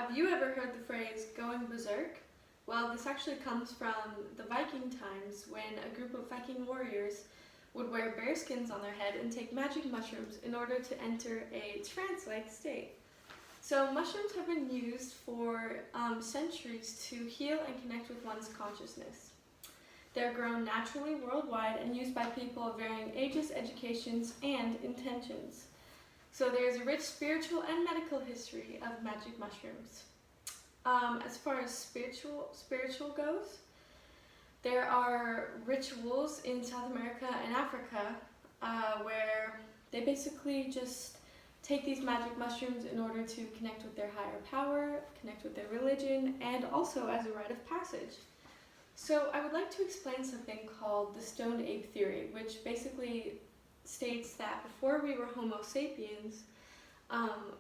Have you ever heard the phrase going berserk? Well, this actually comes from the Viking times when a group of Viking warriors would wear bear skins on their head and take magic mushrooms in order to enter a trance-like state. So mushrooms have been used for centuries to heal and connect with one's consciousness. They're grown naturally worldwide and used by people of varying ages, educations, and intentions. So there's a rich spiritual and medical history of magic mushrooms. As far as spiritual goes, there are rituals in South America and Africa where they basically just take these magic mushrooms in order to connect with their higher power, connect with their religion, and also as a rite of passage. So I would like to explain something called the stoned ape theory, which basically states that before we were Homo sapiens,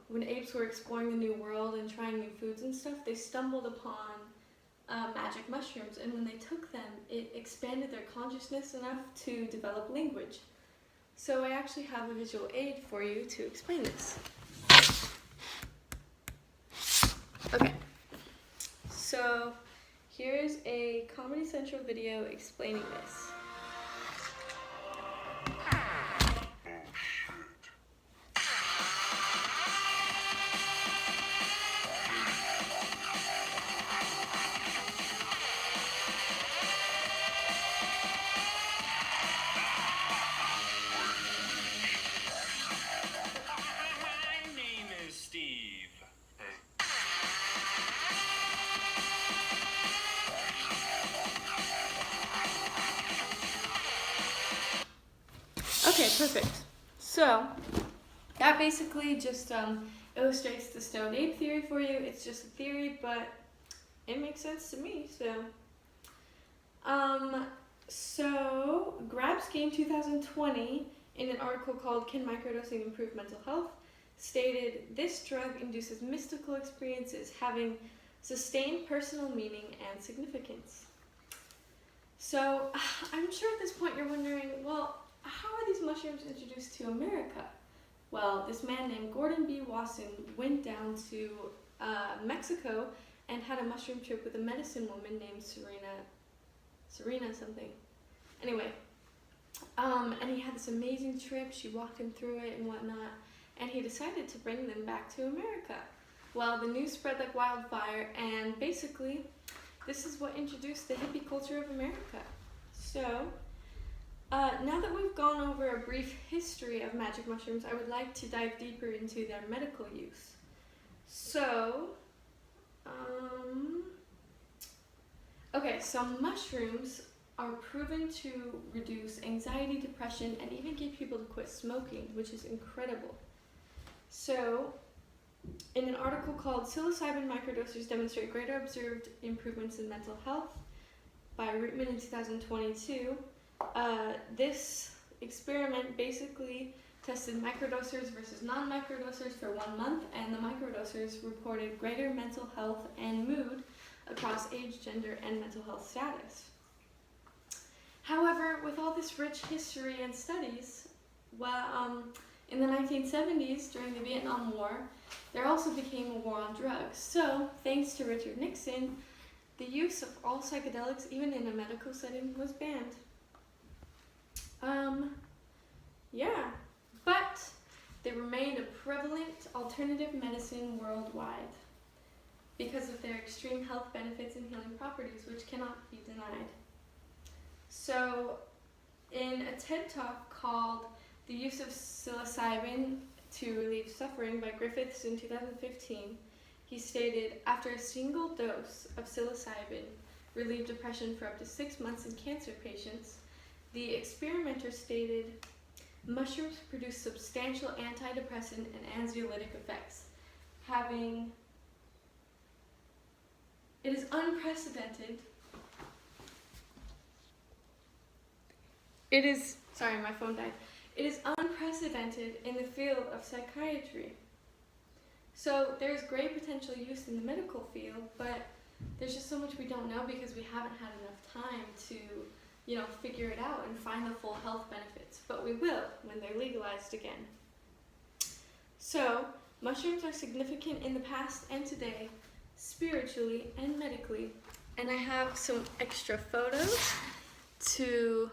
when apes were exploring the new world and trying new foods and stuff, they stumbled upon magic mushrooms, and when they took them, it expanded their consciousness enough to develop language. So I actually have a visual aid for you to explain this. Okay, so here's a Comedy Central video explaining this. Okay, perfect. So that basically just illustrates the stoned ape theory for you. It's just a theory, but it makes sense to me. So Grabsky in 2020, in an article called "Can Microdosing Improve Mental Health?" stated, "This drug induces mystical experiences having sustained personal meaning and significance." So I'm sure at this point you're wondering, well, how are these mushrooms introduced to America? Well, this man named Gordon B. Wasson went down to Mexico and had a mushroom trip with a medicine woman named Serena something. Anyway, and he had this amazing trip. She walked him through it and whatnot, and he decided to bring them back to America. Well, the news spread like wildfire, and basically, this is what introduced the hippie culture of America. So, now that we've gone over a brief history of magic mushrooms, I would like to dive deeper into their medical use. So, so mushrooms are proven to reduce anxiety, depression, and even get people to quit smoking, which is incredible. So, in an article called "Psilocybin Microdoses Demonstrate Greater Observed Improvements in Mental Health" by Rootman in 2022, this experiment basically tested microdosers versus non-microdosers for 1 month, and the microdosers reported greater mental health and mood across age, gender, and mental health status. However, with all this rich history and studies, in the 1970s, during the Vietnam War, there also became a war on drugs. So, thanks to Richard Nixon, the use of all psychedelics, even in a medical setting, was banned. But they remained a prevalent alternative medicine worldwide because of their extreme health benefits and healing properties, which cannot be denied. So, in a TED Talk called "The Use of Psilocybin to Relieve Suffering" by Griffiths in 2015, he stated, "After a single dose of psilocybin relieved depression for up to 6 months in cancer patients, the experimenter stated, mushrooms produce substantial antidepressant and anxiolytic effects, it is unprecedented. Sorry, my phone died. It is unprecedented in the field of psychiatry." So there's great potential use in the medical field, but there's just so much we don't know because we haven't had enough time to figure it out and find the full health benefits, but we will when they're legalized again. So, mushrooms are significant in the past and today spiritually, and medically. And I have some extra photos to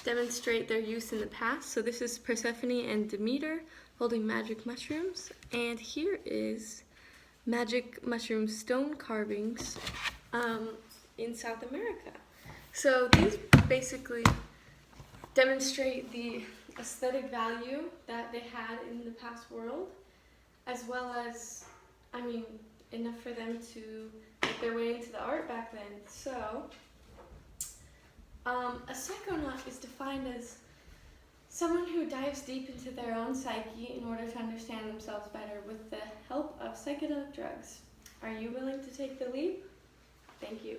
demonstrate their use in the past. So this is Persephone and Demeter holding magic mushrooms, and here is magic mushroom stone carvings in South America. So these basically demonstrate the aesthetic value that they had in the past world, as well as, enough for them to make their way into the art back then. So, a psychonaut is defined as someone who dives deep into their own psyche in order to understand themselves better with the help of psychedelic drugs. Are you willing to take the leap? Thank you.